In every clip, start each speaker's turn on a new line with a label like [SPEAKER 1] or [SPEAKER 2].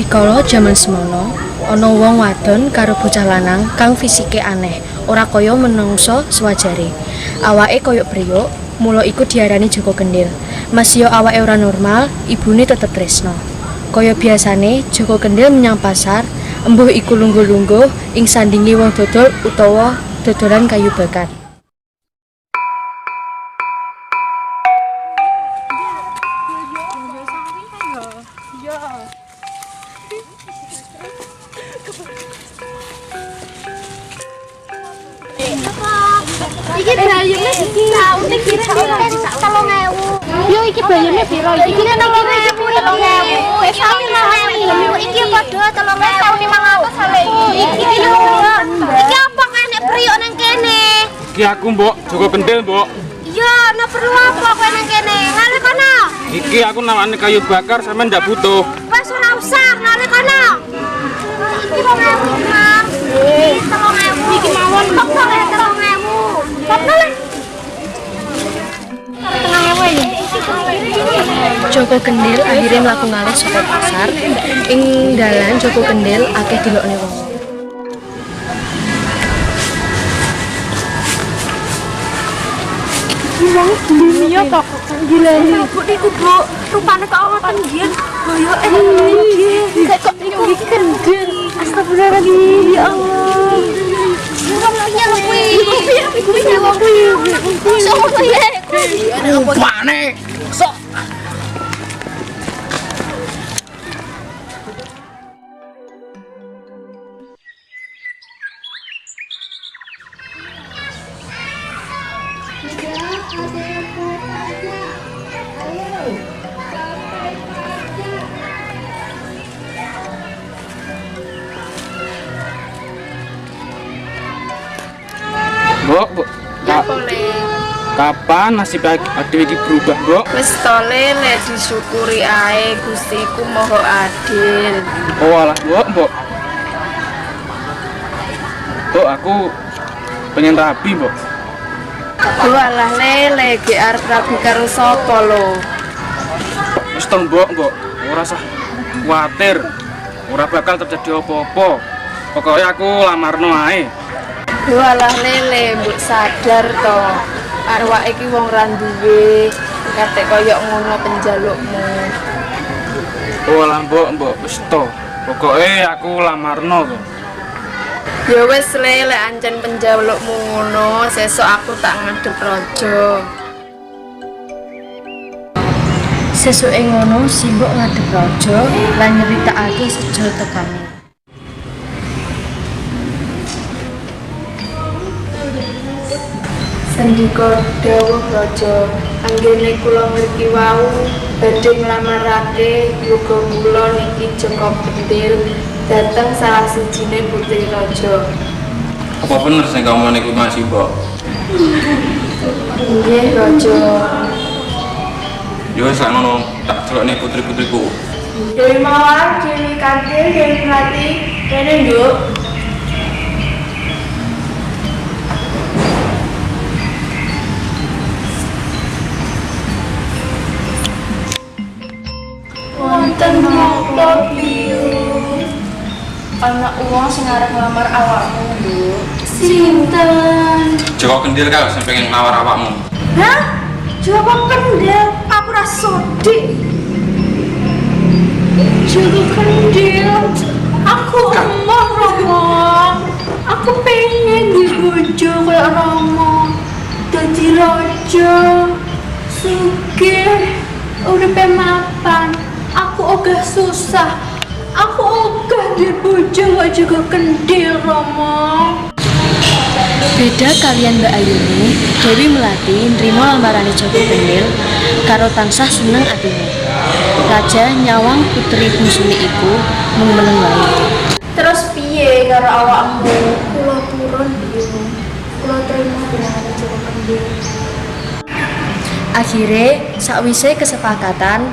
[SPEAKER 1] Rikala jaman semono, ana wong wadon karo bocah lanang kang fisike aneh, ora kaya menungsa sewajare. Awake kaya briyuk, mula iku diarani Joko Kendhil. Masya awake ora normal, ibune tetep tresno. Kaya biasane, Joko Kendhil menyang pasar, embuh iku lungguh-lungguh ing sandinge wong dodol utawa dodolan kayu bakar.
[SPEAKER 2] Iki bayarnya sautik kira 3.000. Yo iki bayarnya piro? Iki 3.000. Wis sami 3.000. Iki padha 3.500 sale iki. Iki lho. Iki apa nek priok nang kene?
[SPEAKER 3] Iki aku, Mbok, Joko Kendhil, Mbok.
[SPEAKER 2] Iya, ana perlu apa kowe nang kene? Ngalih kono.
[SPEAKER 3] Iki aku nawane kayu bakar, sampean ndak butuh.
[SPEAKER 2] Wes ora usah, ngalih kono. Iki 2.000, Mas. Iki 3.000. Iki mawon kok 3.000. Apa le?
[SPEAKER 1] Joko Kendhil akhirnya mlaku ngalih saka pasar. Ing dalan Joko Kendhil akeh dilokne wong.
[SPEAKER 2] Wong dunia kok gilani. Bu niku, Bu. Rupane kok ngoten nggih. Boyoke nggih. Kok niku iki kendel. Astagfirullahaladzim. Ya Allah.
[SPEAKER 3] Mane? Sok. Mbok, kapan nasib adewe iki berubah, Mbok?
[SPEAKER 4] Wis tole lek disyukuri ae Gusti ku maha adil.
[SPEAKER 3] Oh alah, Mbok. Mbok, aku pengen rabi, Mbok.
[SPEAKER 4] Walah lele ge arep rabi karo sapa lho?
[SPEAKER 3] Wis to, Mbok. Ora usah kuwatir. Ora bakal terjadi apa-apa. Pokoknya aku lamarno ae.
[SPEAKER 4] Walah lele mbok sadar to. Arwake iki wong ra duwe katek kaya ngono penjalukmu.
[SPEAKER 3] Oh alah, Mbok. Wis to. Pokoke aku lamarno kok.
[SPEAKER 4] Ya wis lele ancen penjalukmu ngono, sesuk aku tak ngadep raja.
[SPEAKER 1] Sesuke ngono Simbok ngadep raja lan nyeritakake sejo tekane.
[SPEAKER 4] Sendika dawuh raja, anggene kula ngerti wau badhe nglamarake yoga kula niki Joko Kendhil dhateng salah sijine putri raja.
[SPEAKER 3] Apa bener sing kamu niku Mas Mbok?
[SPEAKER 4] Nggih raja.
[SPEAKER 3] Yo wis ngono, tak delokne putri-putriku.
[SPEAKER 4] Dewi Mawar, Dewi Kantil, Dewi Melati, kene nduk. Wonten napa piye? Ana wong sing arep nglamar awakmu, Nduk. Sinten?
[SPEAKER 3] Joko Kendhil kau sing pengen nglamar awakmu.
[SPEAKER 2] Hah? Joko Kendhil, aku ra sodi. Joko Kendhil, aku emoh Romo. Aku pengen dibojo kaya Romo. Dadi raja, sugih, uripe mapan. Aku ogah susah. Aku ogah dibojo kaya Joko Kendhil, Romo.
[SPEAKER 1] Beda kalian Mbak Ayuni, Dewi Melati nrimo lamarane Joko Kendhil karo tansah seneng atine. Raja nyawang putri bungsune iku mung meneng wae.
[SPEAKER 4] Terus piye karo awakmu? Kula purun bingung. Kula terima pinangan Joko Kendhil.
[SPEAKER 1] Akhire sakwise kesepakatan,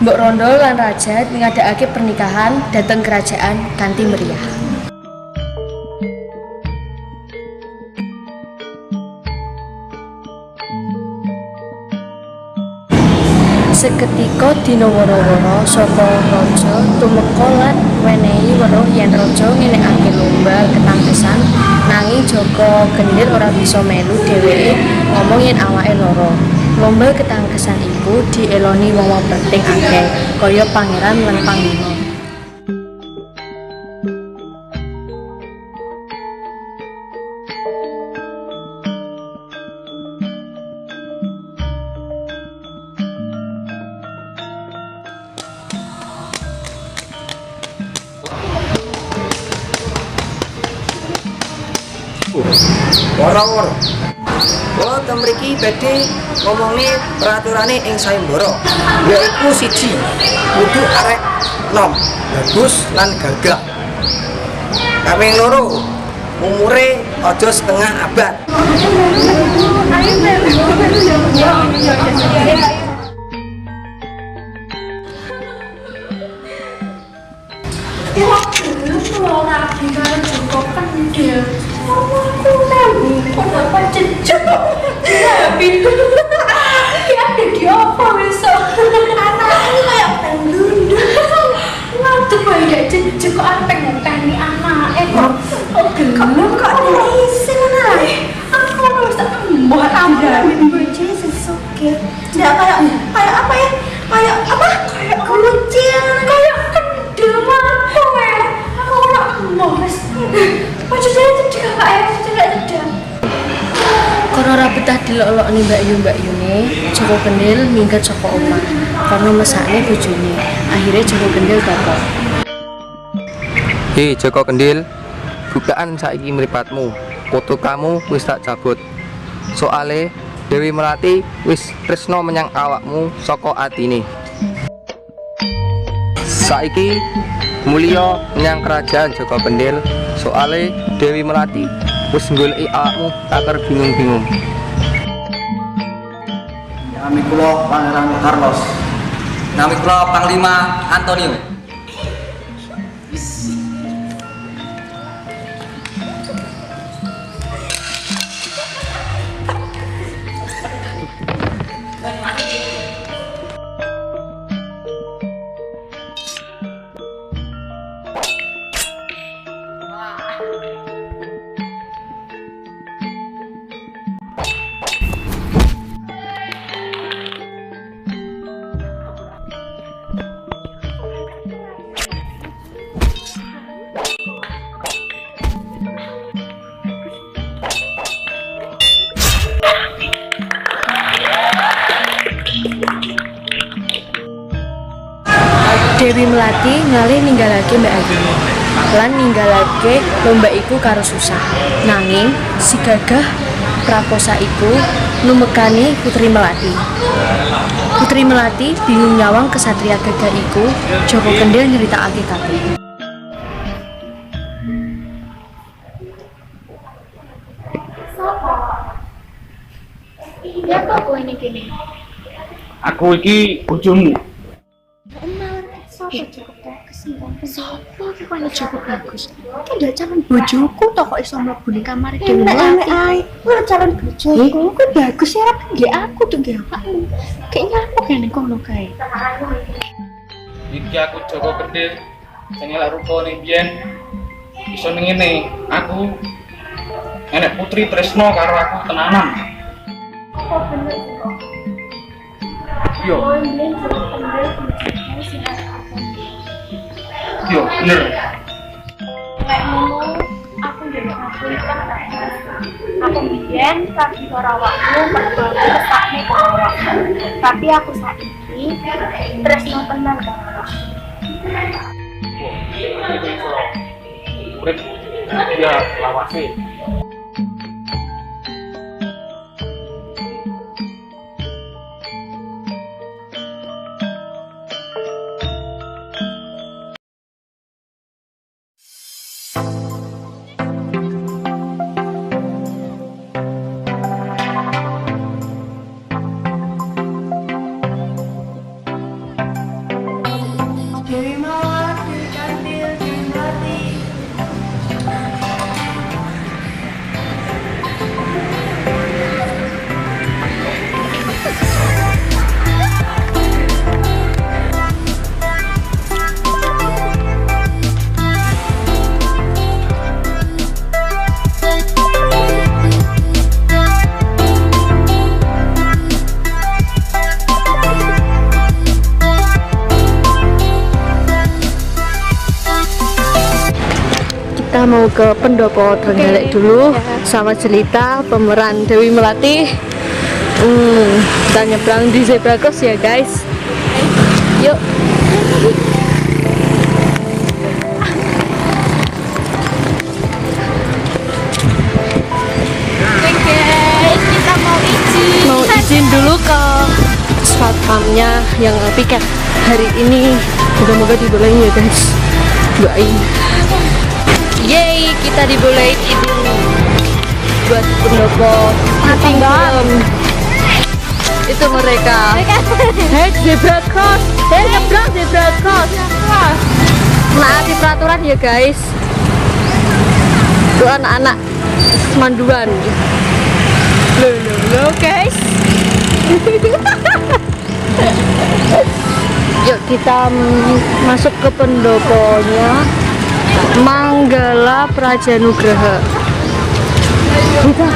[SPEAKER 1] Mbok Rondo lan Raja ngadakake pernikahan dhateng kerajaan kanthi meriah. Seketika dina wara-wara saka raja tumeka lan wenehi weruh yen raja ngenekake lomba ketangkesan, nanging Jaka Gendhil ora bisa melu dheweke ngomong yen awake lara. Lomba ketangkesan iku dieloni wong-wong penting akeh kaya pangeran lan panglima.
[SPEAKER 5] Woro-woro. Kula ten mriki badhe ngomongi peraturane ing sayembara. Yaiku siji, kudu arek nom, bagus lan gagah. Kaping loro, umure aja setengah abad.
[SPEAKER 1] Karena ora betah dilok-lokne Mbak Yune, Jaka Gendhil minggat saka omah karena mesakne bojone. Akhire Jaka Gendhil takon.
[SPEAKER 6] Hei Jaka Gendhil, bukaan saiki mripatmu. Foto kamu wis tak cabut. Soale Dewi Melati wis tresno menyang awakmu saka atine. Saiki mulya menyang kerajaan Jaka Gendhil, soale Dewi Melati wis goleki awakmu takar bingung-bingung.
[SPEAKER 5] Nami kula Pangeran Carlos.
[SPEAKER 7] Nami kula Panglima Antonio.
[SPEAKER 1] Dewi Melati ngalih ninggalake Mbak Ayune lan ninggalake lomba iku karo susah. Nanging si gagah prakosa iku numekani Putri Melati. Putri Melati bingung nyawang kesatria gagah iku. Jaka Gendhil nyeritakake kabeh.
[SPEAKER 2] Iya kok kowe ini kene.
[SPEAKER 3] Aku iki bojomu.
[SPEAKER 2] Sopo cukup bagus sih? Sopo iki kok cukup bagus? Iki ndak calon bojoku to kok iso mlebu ning kamar Dewi Melati. Ora calon bojoku. Ku bagus ya ora nggih aku tuh nggih awakmu. Kayaknya aku kene kono kae.
[SPEAKER 3] Iki aku Jaka Gendhil sing elek rupane biyen iso ning ngene. Aku enek putri tresno karo aku tenanan.
[SPEAKER 2] Apa bener kok?
[SPEAKER 3] Yo, yo bener.
[SPEAKER 2] Lek ngono aku njaluk ngakui kan aku biyen lagi karo awakmu mergo mesakne karo awakmu. Tapi aku saiki tresno tenan karo awakmu.
[SPEAKER 3] Urip ya lawase.
[SPEAKER 4] Dewi Mawar, Dewi Kandil, Dewi Melati.
[SPEAKER 1] kita mau ke pendopo Trenggalek dulu sama Jelita pemeran Dewi Melati. Kita nyebrang di zebra cross ya guys. Yuk.
[SPEAKER 2] Kita mau
[SPEAKER 1] izin dulu ke satpamnya yang piket hari ini. Moga-moga dibolehin ya guys. Doain. Yeay, kita dibolehin izin buat pendopo film. Itu mereka. Hey, zebra cross. Hey, nyebrang zebra cross. Menaati peraturan ya guys. Itu anak-anak manduan. Loh guys. Yuk kita masuk ke pendoponya Manggala Prajanugraha. Kita